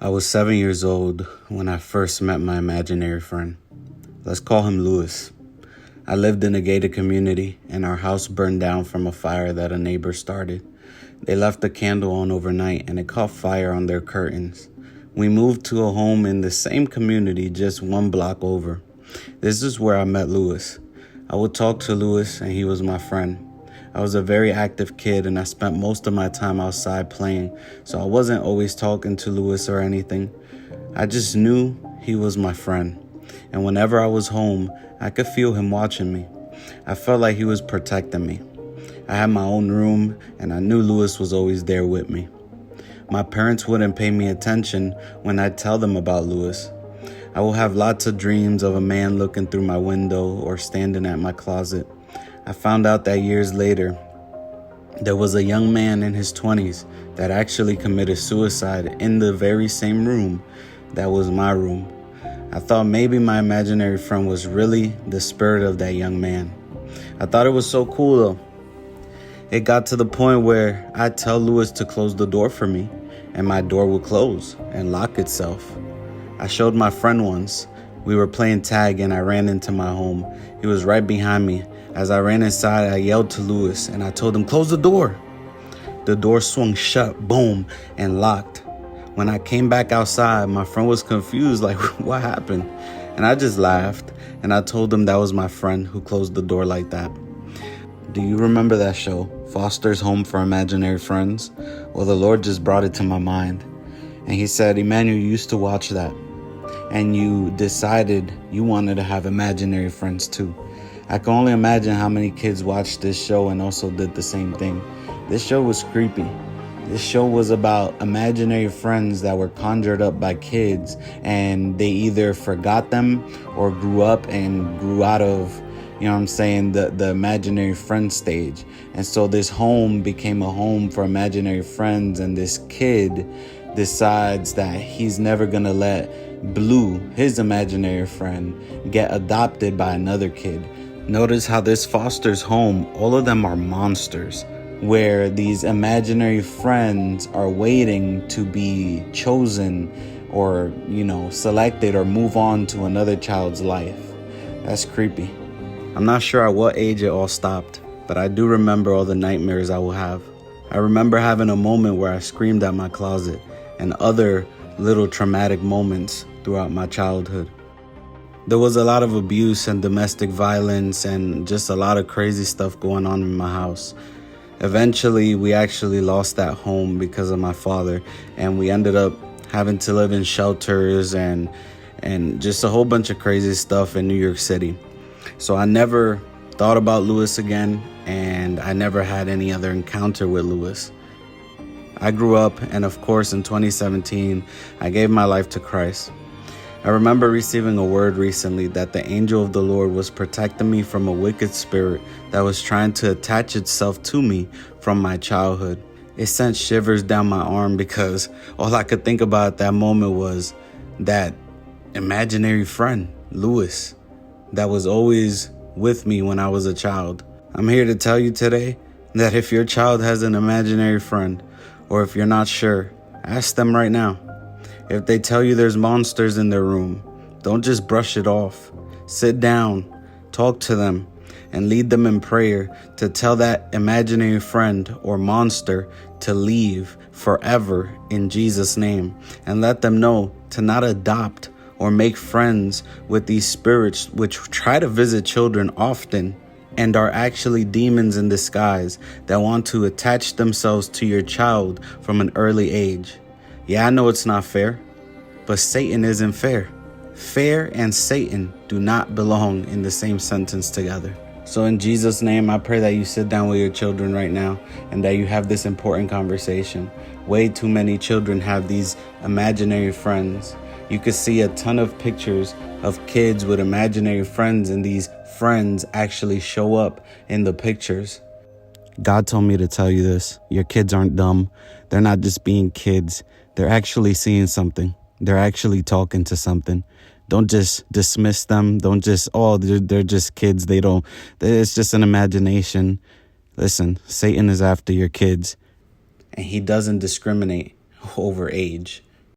I was 7 years old when I first met my imaginary friend. Let's call him Louis. I lived in a gated community, and our house burned down from a fire that a neighbor started. They left a candle on overnight, and it caught fire on their curtains. We moved to a home in the same community just one block over. This is where I met Louis. I would talk to Louis, and he was my friend. I was a very active kid, and I spent most of my time outside playing, so I wasn't always talking to Louis or anything. I just knew he was my friend, and whenever I was home, I could feel him watching me. I felt like he was protecting me. I had my own room, and I knew Louis was always there with me. My parents wouldn't pay me attention when I'd tell them about Louis. I would have lots of dreams of a man looking through my window or standing at my closet. I found out that years later, there was a young man in his 20s that actually committed suicide in the very same room that was my room. I thought maybe my imaginary friend was really the spirit of that young man. I thought it was so cool though. It got to the point where I'd tell Louis to close the door for me, and my door would close and lock itself. I showed my friend once. We were playing tag and I ran into my home. He was right behind me. As I ran inside, I yelled to Louis and I told him, "Close the door." The door swung shut, boom, and locked. When I came back outside, my friend was confused, like, what happened? And I just laughed, and I told him that was my friend who closed the door like that. Do you remember that show, Foster's Home for Imaginary Friends? Well, the Lord just brought it to my mind. And he said, Emmanuel, you used to watch that, and you decided you wanted to have imaginary friends too. I can only imagine how many kids watched this show and also did the same thing. This show was creepy. This show was about imaginary friends that were conjured up by kids, and they either forgot them or grew up and grew out of, the imaginary friend stage. And so this home became a home for imaginary friends, and this kid decides that he's never gonna let Blue, his imaginary friend, get adopted by another kid. Notice how this Foster's home, all of them are monsters, where these imaginary friends are waiting to be chosen or, selected or move on to another child's life. That's creepy. I'm not sure at what age it all stopped, but I do remember all the nightmares I will have. I remember having a moment where I screamed at my closet and other little traumatic moments throughout my childhood. There was a lot of abuse and domestic violence and just a lot of crazy stuff going on in my house. Eventually, we actually lost that home because of my father, and we ended up having to live in shelters and just a whole bunch of crazy stuff in New York City. So I never thought about Louis again, and I never had any other encounter with Louis. I grew up, and of course in 2017, I gave my life to Christ. I remember receiving a word recently that the angel of the Lord was protecting me from a wicked spirit that was trying to attach itself to me from my childhood. It sent shivers down my arm because all I could think about at that moment was that imaginary friend, Louis, that was always with me when I was a child. I'm here to tell you today that if your child has an imaginary friend, or if you're not sure, ask them right now. If they tell you there's monsters in their room, don't just brush it off. Sit down, talk to them, and lead them in prayer to tell that imaginary friend or monster to leave forever in Jesus' name. And let them know to not adopt or make friends with these spirits which try to visit children often and are actually demons in disguise that want to attach themselves to your child from an early age. Yeah, I know it's not fair, but Satan isn't fair. Fair and Satan do not belong in the same sentence together. So in Jesus' name, I pray that you sit down with your children right now and that you have this important conversation. Way too many children have these imaginary friends. You could see a ton of pictures of kids with imaginary friends, and these friends actually show up in the pictures. God told me to tell you this. Your kids aren't dumb. They're not just being kids. They're actually seeing something. They're actually talking to something. Don't just dismiss them. Don't just, they're just kids. It's just an imagination. Listen, Satan is after your kids, and he doesn't discriminate over age.